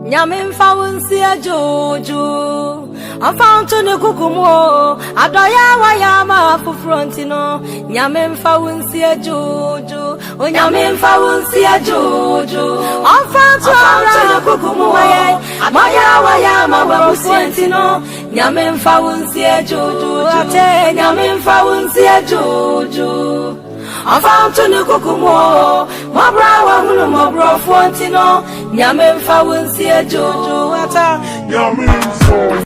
Nyamin fawunsi ajojo Afanto ne kukumo Adoya wayama fu frontino Nyamin fawunsi ajojo O nyamin fawunsi ajojo Afanto ne kukumo Adoya wayama fu frontino Nyamin fawunsi ajojo Ate nyamin fawunsi ajojo Afanto ne kukumo Mabra wa hunu mabra fontino Nyame mfa wonsi ajojo ata Nyame mfa